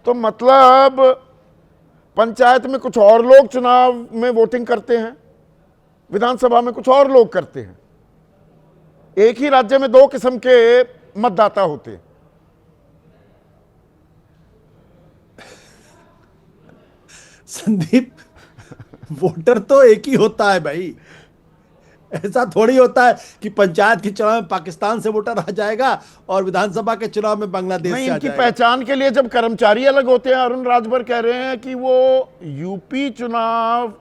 तो मतलब पंचायत में कुछ और लोग चुनाव में वोटिंग करते हैं, विधानसभा में कुछ और लोग करते हैं। एक ही राज्य में दो किस्म के मतदाता होते हैं। संदीप, वोटर तो एक ही होता है भाई। ऐसा थोड़ी होता है कि पंचायत के चुनाव में पाकिस्तान से वोटर आ जाएगा और विधानसभा के चुनाव में बांग्लादेश नहीं, से आ इनकी जाएगा। पहचान के लिए जब कर्मचारी अलग होते हैं, अरुण राजभर कह रहे हैं कि वो यूपी चुनाव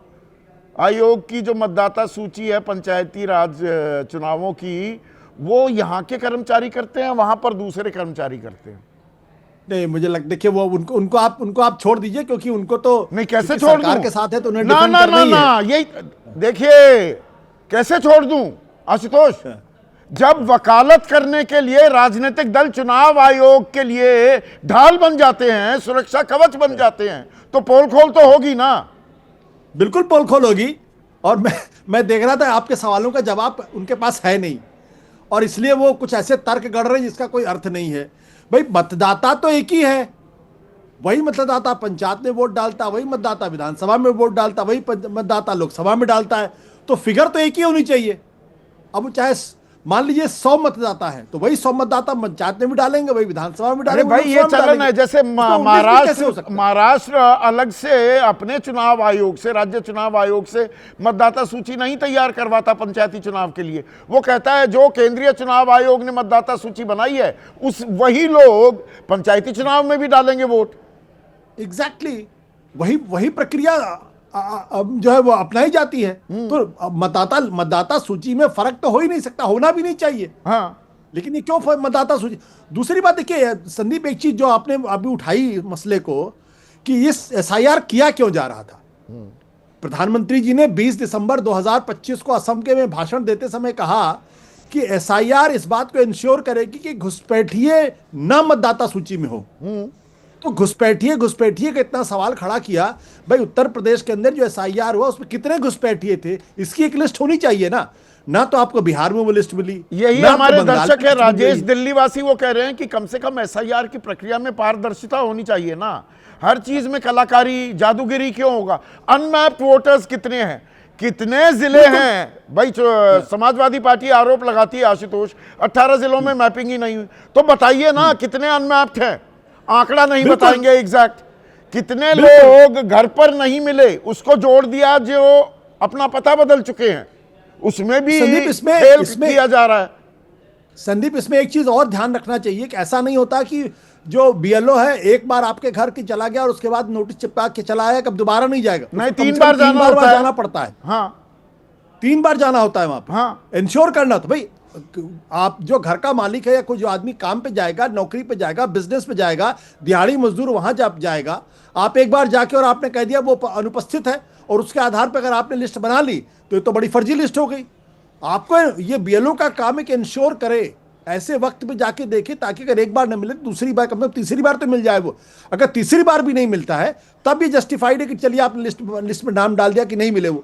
आयोग की जो मतदाता सूची है पंचायती राज चुनावों की, वो यहाँ के कर्मचारी करते हैं, वहां पर दूसरे कर्मचारी करते हैं। नहीं, मुझे लगता, देखिए वो उनको आप छोड़ दीजिए, क्योंकि उनको तो नहीं, कैसे छोड़ सरकार दूं? के साथ है तो उन्हें ना डिफेंड ना करना ना ही है। ना, यही देखिए, कैसे छोड़ दूं आशुतोष? जब वकालत करने के लिए राजनीतिक दल चुनाव आयोग के लिए ढाल बन जाते हैं, सुरक्षा कवच बन जाते हैं, तो पोल खोल तो होगी ना। बिल्कुल पोल खोल होगी। और मैं देख रहा था आपके सवालों का जवाब उनके पास है नहीं, और इसलिए वो कुछ ऐसे तर्क गढ़ रहे हैं जिसका कोई अर्थ नहीं है। भाई मतदाता तो एक ही है, वही मतदाता पंचायत में वोट डालता, वही मतदाता विधानसभा में वोट डालता, वही मतदाता लोकसभा में डालता है, तो फिगर तो एक ही होनी चाहिए। अब चाहे मान लीजिए 100 मतदाता है, तो वही 100 मतदाता पंचायत में भी डालेंगे, वही विधानसभा में अरे डालेंगे। भाई, ये चलन है। जैसे महाराष्ट्र अलग से अपने चुनाव आयोग से, राज्य चुनाव आयोग से मतदाता सूची नहीं तैयार करवाता पंचायती चुनाव के लिए। वो कहता है जो केंद्रीय चुनाव आयोग ने मतदाता सूची बनाई है, वही लोग पंचायती चुनाव में भी डालेंगे वोट। एग्जैक्टली वही प्रक्रिया जो है वो अपनाई जाती है। तो मतदाता सूची में फर्क तो हो ही नहीं सकता, होना भी नहीं चाहिए। हाँ, लेकिन ये क्यों मतदाता सूची? दूसरी बात देखिए संदीप, एक चीज जो आपने अभी उठाई मसले को, कि ये एसआईआर किया क्यों जा रहा था। प्रधानमंत्री जी ने 20 दिसंबर 2025 को असम के में भाषण देते समय कहा कि एसआईआर इस बात को इंश्योर करेगी कि घुसपैठिए न मतदाता सूची में हो। तो घुसपैठिए का इतना सवाल खड़ा किया। भाई उत्तर प्रदेश के अंदर जो एसआईआर हुआ उसमें कितने घुसपैठिए थे, इसकी एक लिस्ट होनी चाहिए ना तो आपको बिहार में वो लिस्ट मिली। यही हमारे दर्शक है राजेश दिल्ली वासी, वो कह रहे हैं कि कम से कम एसआईआर की प्रक्रिया में पारदर्शिता होनी चाहिए ना। हर चीज में कलाकारी, जादूगिरी क्यों होगा? अनमैप्ड वोटर्स कितने हैं, कितने जिले हैं? भाई समाजवादी पार्टी आरोप लगाती है आशुतोष 18 जिलों में मैपिंग ही नहीं हुई, तो बताइए ना कितने अनमैप्ड हैं। आंकड़ा नहीं बताएंगे एग्जैक्ट, कितने लोग घर पर नहीं मिले, उसको जोड़ दिया जो अपना पता बदल चुके हैं, उसमें भी खेल किया जा रहा है। संदीप, इसमें एक चीज और ध्यान रखना चाहिए कि ऐसा नहीं होता कि जो बीएलओ है एक बार आपके घर के चला गया और उसके बाद नोटिस चिपका के चला आया, कब दोबारा नहीं जाएगा। नहीं, 3 बार जाना पड़ता है। हाँ, 3 बार जाना होता है वहां पर। हाँ, इंश्योर करना। तो भाई आप जो घर का मालिक है या कोई जो आदमी काम पे जाएगा, नौकरी पे जाएगा, बिजनेस पे जाएगा, दिहाड़ी मजदूर वहां जाएगा, आप एक बार जाके और आपने कह दिया वो अनुपस्थित है और उसके आधार पर अगर आपने लिस्ट बना ली तो ये तो बड़ी फर्जी लिस्ट हो गई। आपको ये बीएलओ का काम है कि इंश्योर करे, ऐसे वक्त पे जाके देखे, ताकि अगर एक बार न मिले दूसरी बार, कम से कम तीसरी बार तो मिल जाए वो। अगर तीसरी बार भी नहीं मिलता है तब ये जस्टिफाइड है कि चलिए आपने लिस्ट में नाम डाल दिया कि नहीं मिले वो।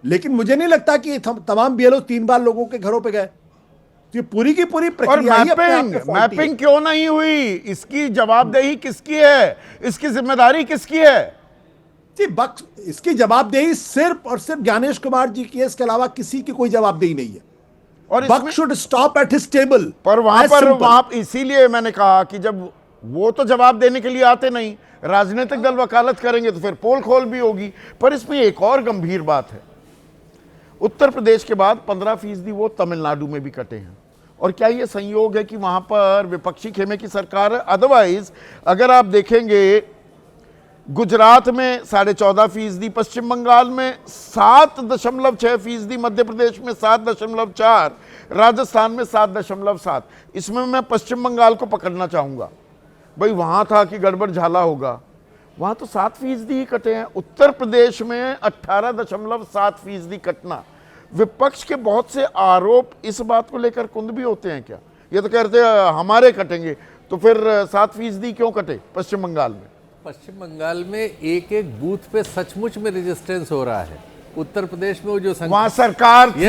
लेकिन मुझे नहीं लगता कि तमाम बीएलओ 3 बार लोगों के घरों पर गए। ये पूरी की पूरी प्रक्रिया मैपिंग क्यों नहीं हुई, इसकी जवाबदेही किसकी है, इसकी जिम्मेदारी किसकी है? जी इसकी जवाबदेही सिर्फ और सिर्फ ज्ञानेश कुमार जी की है, इसके अलावा किसी की कोई जवाबदेही नहीं है। और buck should stop at his table. पर वहां इसीलिए मैंने कहा कि जब वो तो जवाब देने के लिए आते नहीं, राजनीतिक दल वकालत करेंगे तो फिर पोल खोल भी होगी। पर इसमें एक और गंभीर बात है, उत्तर प्रदेश के बाद 15% वो तमिलनाडु में भी कटे हैं। और क्या ये संयोग है कि वहां पर विपक्षी खेमे की सरकार है? अदरवाइज अगर आप देखेंगे, गुजरात में 14.5%, पश्चिम बंगाल में 7.6%, मध्य प्रदेश में 7.4%, राजस्थान में 7.7%। इसमें मैं पश्चिम बंगाल को पकड़ना चाहूंगा। भाई वहां था कि गड़बड़ झाला होगा, वहां तो 7% ही कटे हैं। उत्तर प्रदेश में 18.7% कटना। विपक्ष के बहुत से आरोप इस बात को लेकर कुंद भी होते हैं क्या? ये तो कहते हैं हमारे कटेंगे, तो फिर 7% क्यों कटे पश्चिम बंगाल में? पश्चिम बंगाल में एक एक बूथ पे सचमुच में रेजिस्टेंस हो रहा है। उत्तर प्रदेश में वो जो वहां सरकार थी।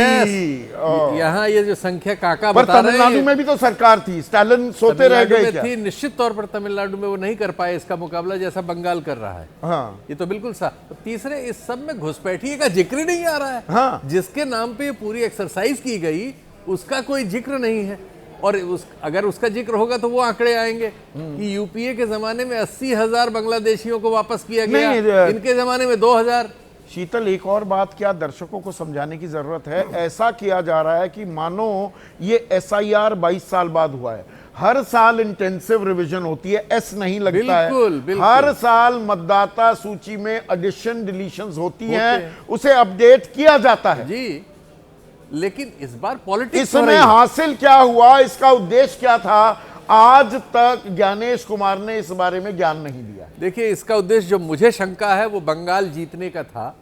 यहाँ ये जो संख्या काका पर बता रहे तमिलनाडु हैं, में भी तो सरकार थी, स्टालिन सोते रह तमिलनाडु गए में क्या? थी, निश्चित तौर पर तमिलनाडु में वो नहीं कर पाए इसका मुकाबला जैसा बंगाल कर रहा है। हाँ ये तो बिल्कुल सा। तो तीसरे, इस सब में घुसपैठिए का जिक्र ही नहीं आ रहा है। हाँ। जिसके नाम पे ये पूरी एक्सरसाइज की गई उसका कोई जिक्र नहीं है। और अगर उसका जिक्र होगा तो वो आंकड़े आएंगे कि यूपीए के जमाने में 80,000 बांग्लादेशियों को वापस किया गया, नहीं, इनके जमाने में 2,000। शीतल, एक और बात क्या दर्शकों को समझाने की जरूरत है। ऐसा किया जा रहा है कि मानो ये SIR 22 साल बाद हुआ है। हर साल इंटेंसिव रिवीजन होती है, एस नहीं लगता है। बिल्कुल। हर साल मतदाता सूची में एडिशन डिलीशंस होती हैं, उसे अपडेट किया जाता है जी, लेकिन इस बार पॉलिटिक्स इसमें हासिल क्या हुआ, इसका उद्देश्य क्या था, आज तक ज्ञानेश कुमार ने इस बारे में ज्ञान नहीं दिया। देखिए, इसका उद्देश्य जो मुझे शंका है वो बंगाल जीतने का था।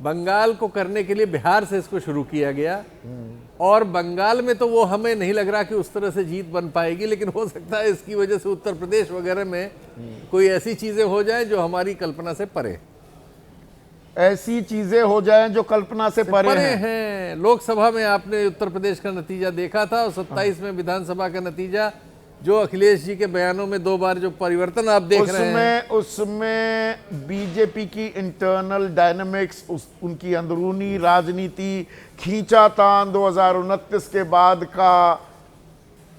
बंगाल को करने के लिए बिहार से इसको शुरू किया गया, और बंगाल में तो वो हमें नहीं लग रहा कि उस तरह से जीत बन पाएगी, लेकिन हो सकता है इसकी वजह से उत्तर प्रदेश वगैरह में कोई ऐसी चीजें हो जाएं जो हमारी कल्पना से परे, ऐसी चीजें हो जाएं जो कल्पना से परे हैं। लोकसभा में आपने उत्तर प्रदेश का नतीजा देखा था, और 27 में विधानसभा का नतीजा, जो अखिलेश जी के बयानों में 2 बार जो परिवर्तन आप देख रहे हैं, उसमें बीजेपी की इंटरनल डायनामिक्स, उनकी अंदरूनी राजनीति, खींचातान 2029 के बाद का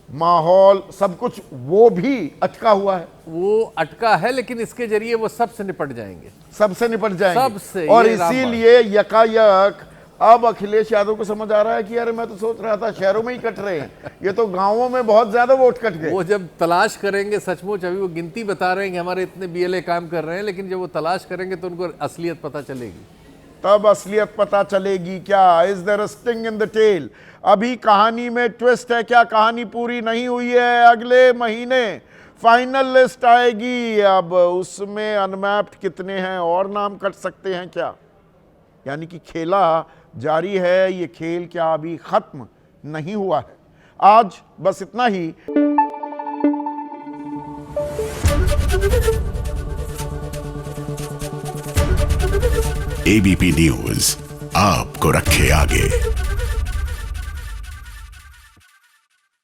माहौल, सब कुछ वो भी अटका हुआ है। वो अटका है, लेकिन इसके जरिए वो सबसे निपट जाएंगे, सबसे निपट जाएंगे सबसे। और इसीलिए यकायक अब अखिलेश यादव को समझ आ रहा है कि अरे मैं तो सोच रहा था शहरों में ही कट रहे हैं, ये तो गांवों में बहुत ज्यादा वोट कट गए। वो जब तलाश करेंगे सचमुच, अभी वो गिनती बता रहे हैं कि हमारे इतने BLA काम कर रहे हैं, लेकिन जब वो तलाश करेंगे तो उनको असलियत पता चलेगी। तब असलियत पता चलेगी। क्या is there a sting in the tail? अभी कहानी में ट्विस्ट है। क्या कहानी पूरी नहीं हुई है? अगले महीने फाइनल लिस्ट आएगी, अब उसमें अनमैप्ड कितने हैं और नाम कट सकते हैं क्या? यानी कि खेला जारी है, ये खेल क्या अभी खत्म नहीं हुआ है? आज बस इतना ही। ABP न्यूज आपको रखे आगे।